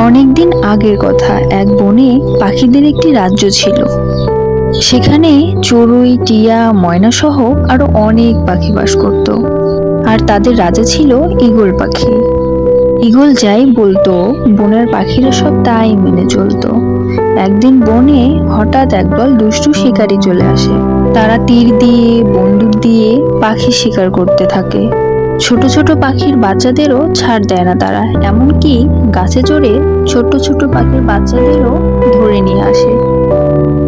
অনেকদিন আগের কথা, এক বনে পাখিদের একটি রাজ্য ছিল। সেখানে চড়ুই, টিয়া, ময়না সহ আরো অনেক পাখি বাস করত। আর তাদের রাজা ছিল ঈগল পাখি। ঈগল যাই বলতো বনের পাখিরা সব তাই মেনে চলতো। একদিন বনে হঠাৎ একদল দুষ্টু শিকারী চলে আসে। তারা তীর দিয়ে, বন্দুক দিয়ে পাখি শিকার করতে থাকে। ছোট ছোট পাখির বাচ্চাদেরও ছাড় দেয় না তারা, এমনকি গাছে চড়ে ছোট ছোট পাখির বাচ্চাদেরও ধরে নিয়ে আসে।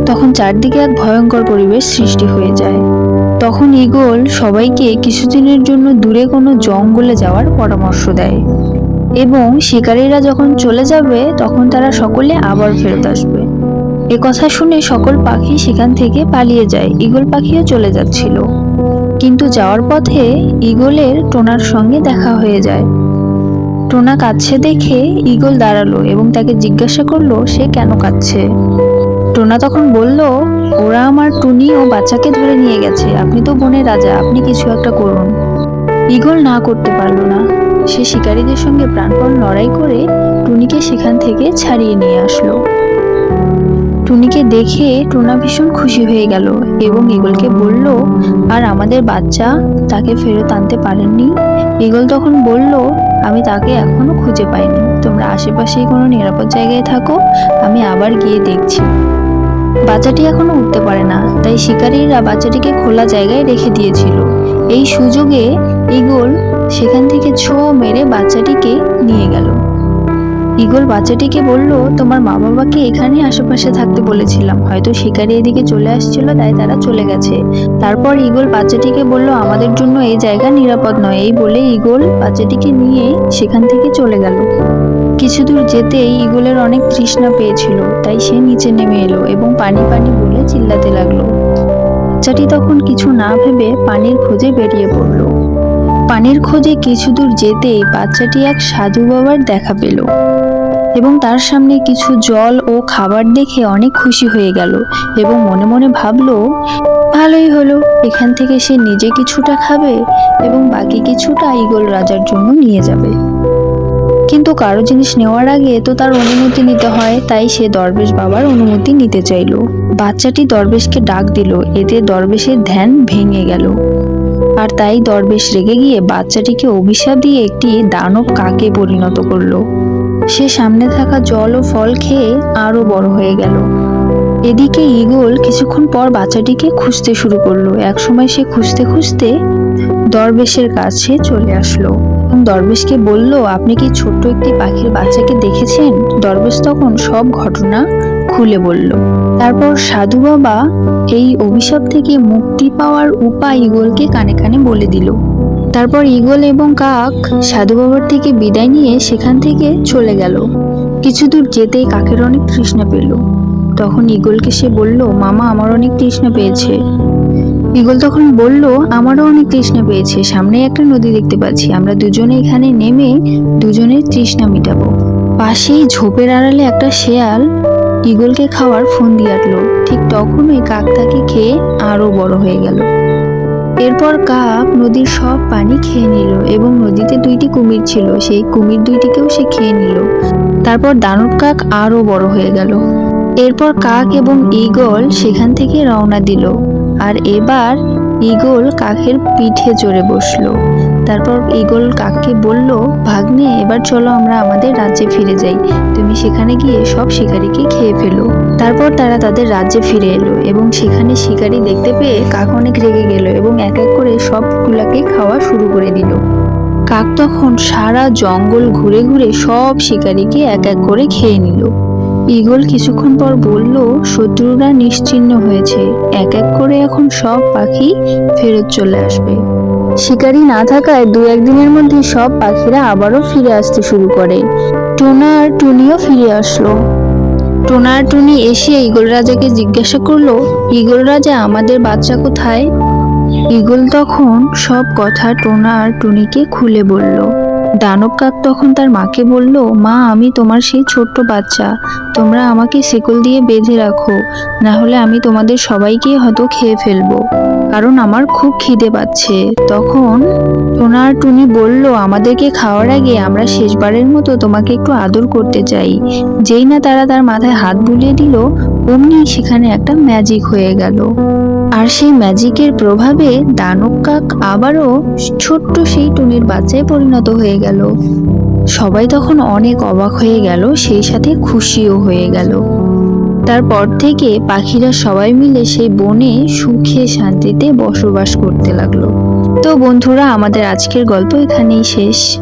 তখন চারদিকে এক ভয়ঙ্কর পরিবেশ সৃষ্টি হয়ে যায়। তখন ঈগল সবাইকে কিছুদিনের জন্য দূরে কোনো জঙ্গলে যাওয়ার পরামর্শ দেয় এবং শিকারীরা যখন চলে যাবে তখন তারা সকলে আবার ফেরত আসবে। এ কথা শুনে সকল পাখি সেখান থেকে পালিয়ে যায়। ঈগল পাখিও চলে যাচ্ছিল, কিন্তু যাওয়ার পথে ঈগলের টোনার সঙ্গে দেখা হয়ে যায়। টোনা কাঁদছে দেখে ঈগল দাঁড়ালো এবং তাকে জিজ্ঞাসা করলো সে কেন কাঁদছে। টোনা তখন বলল, ওরা আমার টুনি ও বাচ্চাকে ধরে নিয়ে গেছে, আপনি তো বনের রাজা, আপনি কিছু একটা করুন। ঈগল না করতে পারলো না। সে শিকারীদের সঙ্গে প্রাণপণ লড়াই করে টুনিকে সেখান থেকে ছাড়িয়ে নিয়ে আসলো। টুনিকে দেখে টোনা ভীষণ খুশি হয়ে গেল এবং ঈগলকে বলল, আর আমাদের বাচ্চা, তাকে ফেরত আনতে পারেননি? ঈগল তখন বলল, আমি তাকে এখনো খুঁজে পাইনি, তোমরা আশেপাশেই কোনো নিরাপদ জায়গায় থাকো, আমি আবার গিয়ে দেখছি। বাচ্চাটি এখনো উঠতে পারে না, তাই শিকারীরা বাচ্চাটিকে খোলা জায়গায় রেখে দিয়েছিল। এই সুযোগে ঈগল সেখান থেকে ছো মেরে বাচ্চাটিকে নিয়ে গেল। ঈগল বাচ্চাটিকে বলল, তোমার মা বাবাকে এখানে আশেপাশে থাকতে বলেছিলাম, হয়তো শিকারী এদিকে চলে আসছিল তাই তারা চলে গেছে। তারপর ঈগল বাচ্চাটিকে বলল, আমাদের জন্য এই জায়গা নিরাপদ নয়। এই বলে ঈগল বাচ্চাটিকে নিয়ে সেখান থেকে চলে গেল। কিছু দূর যেতেই ঈগলের অনেক তৃষ্ণা পেয়েছিল, তাই সে নিচে নেমে এলো এবং পানি পানি বলে চিল্লাতে লাগলো। বাচ্চাটি তখন কিছু না ভেবে পানির খোঁজে বেরিয়ে পড়ল। পানির খোঁজে কিছু দূর যেতেই বাচ্চাটি এক সাধু বাবার দেখা পেল এবং তার সামনে কিছু জল ও খাবার দেখে অনেক খুশি হয়ে গেল এবং মনে মনে ভাবলো, ভালোই হলো, এখান থেকে সে নিজে কিছুটা খাবে এবং বাকি কিছুটা ঈগল রাজার জন্য নিয়ে যাবে। কিন্তু কারো জিনিস নেওয়ার আগে তো তার অনুমতি নিতে হয়, তাই সে দরবেশ বাবার অনুমতি নিতে চাইল। বাচ্চাটি দরবেশকে ডাক দিল, এতে দরবেশের ধ্যান ভেঙে গেল। আর তাই দরবেশ রেগে গিয়ে বাচ্চাটিকে অভিশাপ দিয়ে একটি দানব কাকে পরিণত করলো। সে সামনে থাকা জল ও ফল খেয়ে আরো বড় হয়ে গেল। এদিকে ঈগল কিছুক্ষণ পর বাচ্চাটিকে খুঁজতে শুরু করলো। একসময় সে খুঁজতে খুঁজতে দরবেশের কাছে চলে আসলো এবং দরবেশকে বলল, আপনি কি ছোট্ট একটি পাখির বাচ্চাকে দেখেছেন? দরবেশ তখন সব ঘটনা খুলে বলল। তারপর সাধু বাবা এই অভিশাপ থেকে মুক্তি পাওয়ার উপায় ঈগলকে কানে কানে বলে দিল। তারপর ঈগল এবং কাক সাধু বাবার থেকে বিদায় নিয়ে সেখান থেকে চলে গেল। কিছু দূর যেতেই কাকের অনেক তৃষ্ণা পেল। তখন ঈগলকে সে বলল, মামা, আমার অনেক তৃষ্ণা পেয়েছে। ঈগল তখন বলল, আমারও অনেক তৃষ্ণা পেয়েছে, সামনে একটা নদী দেখতে পাচ্ছি, আমরা দুজনে এখানে নেমে দুজনের তৃষ্ণা মিটাবো। পাশেই ঝোপের আড়ালে একটা শেয়াল ঈগলকে খাওয়ার ফন্দি আঁটল। ঠিক তখনই কাক তাকে খেয়ে আরো বড় হয়ে গেল। এরপর কাক নদীর সব পানি খেয়ে নিল এবং নদীতে দুইটি কুমির ছিল, সেই কুমির দুইটিকেও সে খেয়ে নিল। তারপর দানব কাক আরো বড় হয়ে গেল। এরপর কাক এবং ঈগল সেখান থেকে রওনা দিল। আর এবার ঈগল কাকের পিঠে চড়ে বসলো। তারপর ঈগল কাককে বলল, ভাগ্নে, এবার চলো আমরা আমাদের রাজ্যে ফিরে যাই, তুমি সেখানে গিয়ে সব শিকারীকে খেয়ে ফেলো। তারপর তারা তাদের রাজ্যে ফিরে এলো এবং সেখানে শিকারী দেখতে পেয়ে কাক অনেক রেগে গেল এবং এক এক করে সবগুলাকে খাওয়া শুরু করে দিল। কাক তখন সারা জঙ্গল ঘুরে ঘুরে সব শিকারীকে এক এক করে খেয়ে নিল। ঈগল কিছুক্ষণ পর বলল, শত্রুরা নিশ্চিহ্ন হয়েছে, এক এক করে এখন সব পাখি ফেরত চলে আসবে। শিকারী না থাকায় দু একদিনের মধ্যে সব পাখিরা আবারও ফিরে আসতে শুরু করে। টোনা আর টুনিও ফিরে আসলো। টোনা আর টুনি এসে ঈগল রাজাকে জিজ্ঞাসা করলো, ঈগল রাজা, আমাদের বাচ্চা কোথায়? ঈগল তখন সব কথা টোনা আর টুনিকে খুলে বলল। দানব কাক তখন তার মাকে বলল, মা, আমি তোমার সেই ছোট্ট বাচ্চা, তোমরা আমাকে শেকল দিয়ে বেঁধে রাখো, না হলে আমি তোমাদের সবাইকে হয়তো খেয়ে ফেলবো। কারণ আমার খুব খিদে পাচ্ছে। তখন টোনা আর টুনি বলল, আমাদেরকে খাওয়ার আগে আমরা শেষবারের মতো তোমাকে একটু আদর করতে চাই। যেই না তারা তার মাথায় হাত বুলিয়ে দিল, অমনি সেখানে একটা ম্যাজিক হয়ে গেল। আর সেই ম্যাজিকের প্রভাবে দানব কাক আবারও ছোট্ট সেই টুনির বাচ্চায় পরিণত হয়ে গেল। সবাই তখন অনেক অবাক হয়ে গেল, সেই সাথে খুশিও হয়ে গেল। তারপর থেকে পাখিরা সবাই মিলে সেই বনে সুখে শান্তিতে বসবাস করতে লাগলো। তো বন্ধুরা, আমাদের আজকের গল্প এখানেই শেষ।